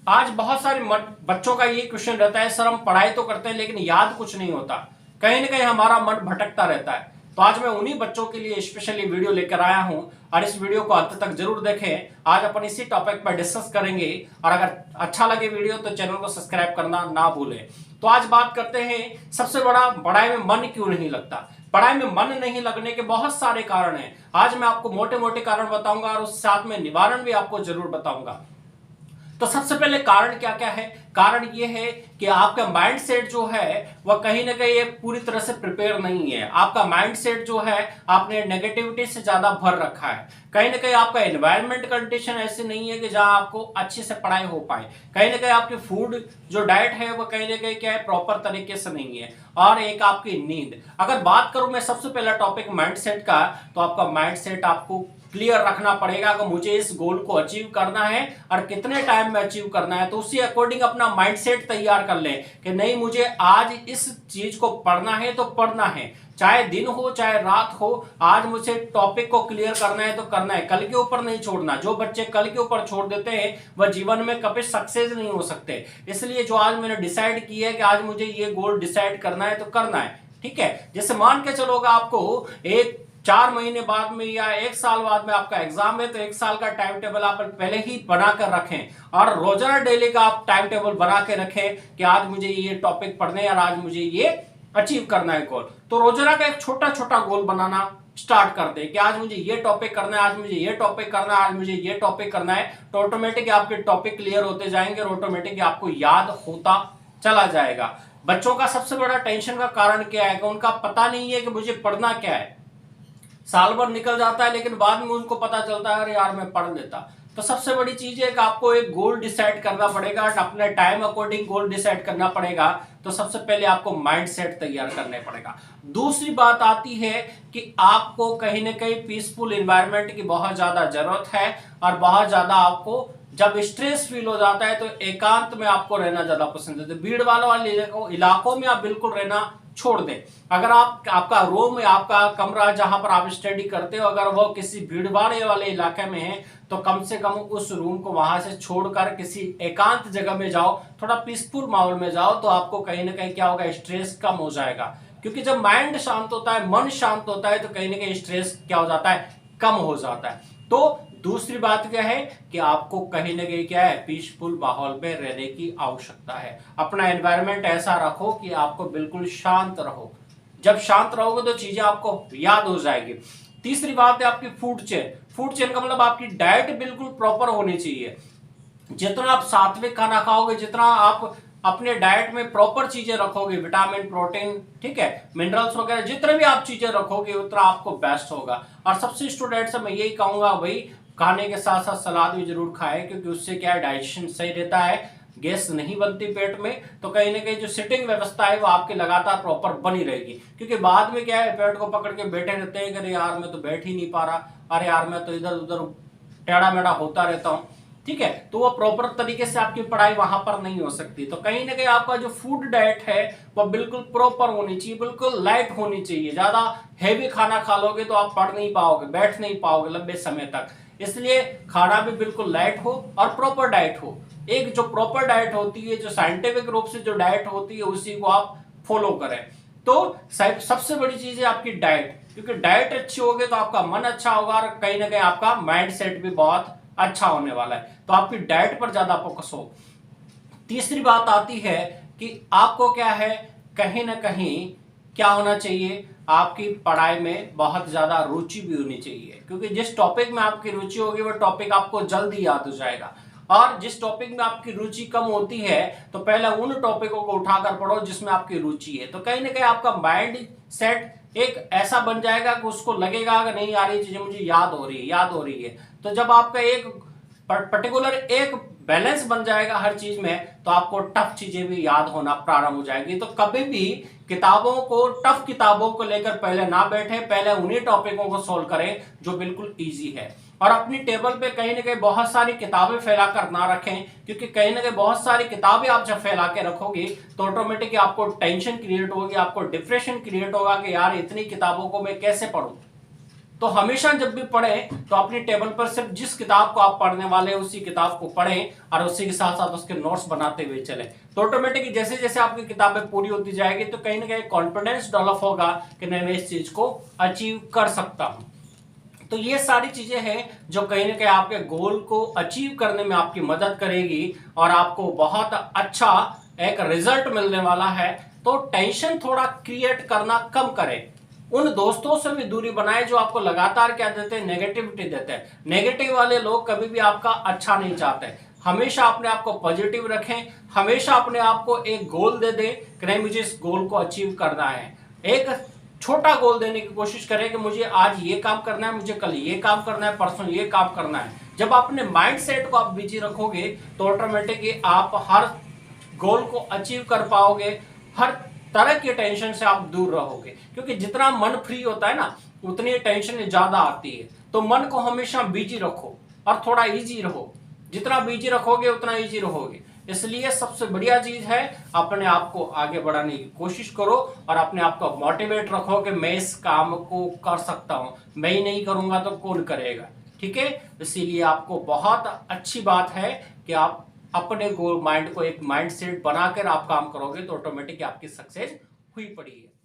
आज बहुत सारे बच्चों का ये क्वेश्चन रहता है, सर हम पढ़ाई तो करते हैं लेकिन याद कुछ नहीं होता, कहीं ना कहीं हमारा मन भटकता रहता है। तो आज मैं उन्हीं बच्चों के लिए स्पेशली वीडियो लेकर आया हूं और इस वीडियो को अंत तक जरूर देखें। आज अपन इसी टॉपिक पर डिस्कस करेंगे और अगर अच्छा लगे वीडियो तो चैनल को सब्सक्राइब करना ना भूलें। तो आज बात करते हैं सबसे बड़ा, पढ़ाई में मन क्यों नहीं लगता। पढ़ाई में मन नहीं लगने के बहुत सारे कारण हैं। आज मैं आपको मोटे मोटे कारण बताऊंगा और उस साथ में निवारण भी आपको जरूर बताऊंगा। तो सबसे पहले कारण क्या क्या है। कारण ये है कि आपका माइंड सेट जो है वह कहीं ना कहीं पूरी तरह से प्रिपेयर नहीं है। आपका माइंड सेट जो है आपने नेगेटिविटी से ज्यादा भर रखा है। कहीं ना कहीं आपका एनवायरमेंट कंडीशन ऐसी नहीं है कि जहां आपको अच्छे से पढ़ाई हो पाए। कहीं ना कहीं आपकी फूड जो डाइट है वो कहीं ना कहीं क्या है, प्रॉपर तरीके से नहीं है। और एक आपकी नींद। अगर बात करूं मैं सबसे पहला टॉपिक माइंड सेट का, तो आपका माइंड सेट आपको क्लियर रखना पड़ेगा कि मुझे इस गोल को अचीव करना है और कितने टाइम में अचीव करना है। तो उसी अकॉर्डिंग अपना माइंडसेट तैयार कर लें कि नहीं, मुझे आज इस चीज को पढ़ना है तो पढ़ना है, चाहे दिन हो चाहे रात हो। आज मुझे टॉपिक को क्लियर करना है तो करना है, कल के ऊपर नहीं छोड़ना। जो बच्चे कल के ऊपर छोड़ देते हैं वह जीवन में कभी सक्सेस नहीं हो सकते। इसलिए जो आज मैंने डिसाइड किया है कि आज मुझे ये गोल डिसाइड करना है तो करना है, ठीक है। जैसे मान के चलोगा आपको एक 4 महीने बाद में या 1 साल बाद में आपका एग्जाम है, तो 1 साल का टाइम टेबल आप पहले ही बना कर रखें और रोजाना डेली का आप टाइम टेबल बना के रखें कि आज मुझे ये टॉपिक पढ़ने है और आज मुझे ये अचीव करना है गोल। तो रोजाना का एक छोटा छोटा गोल बनाना स्टार्ट कर दे कि आज मुझे ये टॉपिक करना है, आज मुझे ये टॉपिक करना है, आज मुझे ये टॉपिक करना है। तो ऑटोमेटिक आपके टॉपिक क्लियर होते जाएंगे और ऑटोमेटिक आपको याद होता चला जाएगा। बच्चों का सबसे बड़ा टेंशन का कारण क्या है कि उनका पता नहीं है कि मुझे पढ़ना क्या है। साल भर निकल जाता है लेकिन बाद में उनको पता चलता है अरे यार मैं पढ़ लेता। तो सबसे बड़ी चीज है कि आपको एक गोल डिसाइड करना पड़ेगा, अपने टाइम अकॉर्डिंग गोल डिसाइड करना पड़ेगा। तो सबसे पहले आपको माइंड सेट तैयार करने पड़ेगा। दूसरी बात आती है कि आपको कहीं ना कहीं पीसफुल एनवायरनमेंट की बहुत ज्यादा जरूरत है और बहुत ज्यादा आपको जब स्ट्रेस फील हो जाता है तो एकांत में आपको रहना ज्यादा पसंद है। तो भीड़ वाले इलाकों में आप बिल्कुल रहना छोड़ दें। अगर आपका रूम या आपका कमरा जहां पर आप स्टडी करते हो अगर वो किसी भीड़ भाड़ वाले इलाके में है तो कम से कम उस रूम को वहां से छोड़कर किसी एकांत जगह में जाओ, थोड़ा पीसफुल माहौल में जाओ। तो आपको कहीं ना कहीं क्या होगा, स्ट्रेस कम हो जाएगा। क्योंकि जब माइंड शांत होता है, मन शांत होता है, तो कहीं ना कहीं स्ट्रेस क्या हो जाता है, कम हो जाता है। तो दूसरी बात क्या है कि आपको कहीं ना कहीं क्या है, पीसफुल माहौल में रहने की आवश्यकता है। अपना एनवायरनमेंट ऐसा रखो कि आपको बिल्कुल शांत रहो। जब शांत रहोगे तो चीजें आपको याद हो जाएगी। तीसरी बात है आपकी फूड चेन। फूड चेन का मतलब आपकी डाइट बिल्कुल प्रॉपर होनी चाहिए। जितना आप सात्विक खाना खाओगे, जितना आप अपने डाइट में प्रॉपर चीजें रखोगे, विटामिन प्रोटीन, ठीक है, मिनरल्स वगैरह जितने भी आप चीजें रखोगे उतना आपको बेस्ट होगा। और सबसे स्टूडेंट से मैं यही कहूंगा भाई, खाने के साथ साथ सलाद भी जरूर खाएं, क्योंकि उससे क्या है, डाइजेशन सही रहता है, गैस नहीं बनती पेट में। तो कहीं ना कहीं जो सिटिंग व्यवस्था है वो आपकी लगातार प्रॉपर बनी रहेगी। क्योंकि बाद में क्या है, पेट को पकड़ के बैठे रहते हैं कि अरे यार मैं तो बैठ ही नहीं पा रहा, अरे यार मैं तो इधर उधर टेढ़ा मेढ़ा होता रहता हूँ, ठीक है। तो वो प्रॉपर तरीके से आपकी पढ़ाई वहां पर नहीं हो सकती। तो कहीं ना कहीं आपका जो फूड डाइट है वो बिल्कुल प्रॉपर होनी चाहिए, बिल्कुल लाइट होनी चाहिए। ज्यादा हैवी खाना खा लोगे तो आप पढ़ नहीं पाओगे, बैठ नहीं पाओगे लंबे समय तक। इसलिए खाना भी बिल्कुल लाइट हो और प्रॉपर डाइट हो। एक जो प्रॉपर डाइट होती है, जो साइंटिफिक रूप से जो डाइट होती है, उसी को आप फॉलो करें। तो सबसे बड़ी चीज है आपकी डाइट, क्योंकि डाइट अच्छी होगी तो आपका मन अच्छा होगा और कहीं ना कहीं आपका माइंड सेट भी बहुत अच्छा होने वाला है। तो आपकी डाइट पर ज्यादा फोकस हो। तीसरी बात आती है कि आपको क्या है, कहीं ना कहीं क्या होना चाहिए, आपकी पढ़ाई में बहुत ज्यादा रुचि भी होनी चाहिए। क्योंकि जिस टॉपिक में आपकी रुचि होगी वो टॉपिक आपको जल्दी याद हो जाएगा। और जिस टॉपिक में आपकी रुचि कम होती है तो पहले उन टॉपिकों को उठाकर पढ़ो जिसमें आपकी रुचि है। तो कहीं ना कहीं आपका माइंड सेट एक ऐसा बन जाएगा कि उसको लगेगा कि नहीं यार ये चीजें मुझे याद हो रही है, याद हो रही है। तो जब आपका एक पर्टिकुलर एक बैलेंस बन जाएगा हर चीज में, तो आपको टफ चीजें भी याद होना प्रारंभ हो जाएगी। तो कभी भी किताबों को, टफ किताबों को लेकर पहले ना बैठे, पहले उन्हीं टॉपिकों को सोल्व करें जो बिल्कुल इजी है। और अपनी टेबल पे कहीं ना कहीं बहुत सारी किताबें फैलाकर ना रखें, क्योंकि कहीं ना कहीं बहुत सारी किताबें आप जब फैला के रखोगे तो ऑटोमेटिक आपको टेंशन क्रिएट होगी, आपको डिप्रेशन क्रिएट होगा कि यार इतनी किताबों को मैं कैसे पढूं। तो हमेशा जब भी पढ़ें तो अपनी टेबल पर सिर्फ जिस किताब को आप पढ़ने वाले हैं उसी किताब को पढ़ें और उसी के साथ साथ उसके नोट्स बनाते हुए चलें। तो ऑटोमेटिकली जैसे जैसे आपकी किताबें पूरी होती जाएगी तो कहीं ना कहीं कॉन्फिडेंस डेवलप होगा कि मैं इस चीज को अचीव कर सकता हूं। तो ये सारी चीजें हैं जो कहीं ना कहीं आपके गोल को अचीव करने में आपकी मदद करेगी और आपको बहुत अच्छा एक रिजल्ट मिलने वाला है। तो टेंशन थोड़ा क्रिएट करना कम करें, उन दोस्तों से भी दूरी बनाए जो आपको लगातार क्या देते हैं, नेगेटिविटी देते हैं। नेगेटिव वाले लोग कभी भी आपका अच्छा नहीं चाहते। हमेशा अपने आप को पॉजिटिव रखें, हमेशा अपने आप को एक गोल दे दें कि नहीं मुझे इस गोल को अचीव करना है। एक छोटा गोल देने की कोशिश करें कि मुझे आज ये काम करना है, मुझे कल ये काम करना है, परसों ये काम करना है। जब अपने माइंड सेट को आप बिजी रखोगे तो ऑटोमेटिकली आप हर गोल को अचीव कर पाओगे, हर तरह की टेंशन से आप दूर रहोगे। क्योंकि जितना मन फ्री होता है ना उतनी टेंशन ज्यादा आती है। तो मन को हमेशा बिजी रखो और थोड़ा इजी रहो, जितना बिजी रखोगे उतना इजी रहोगे। इसलिए सबसे बढ़िया चीज है अपने आप को आगे बढ़ाने की कोशिश करो और अपने आप को मोटिवेट रखो कि मैं इस काम को कर सकता हूं, मैं ही नहीं करूंगा तो कौन करेगा। ठीक है, इसीलिए आपको बहुत अच्छी बात है कि आप अपने गोल माइंड को एक माइंड सेट बनाकर आप काम करोगे तो ऑटोमेटिक आपकी सक्सेस हुई पड़ी है।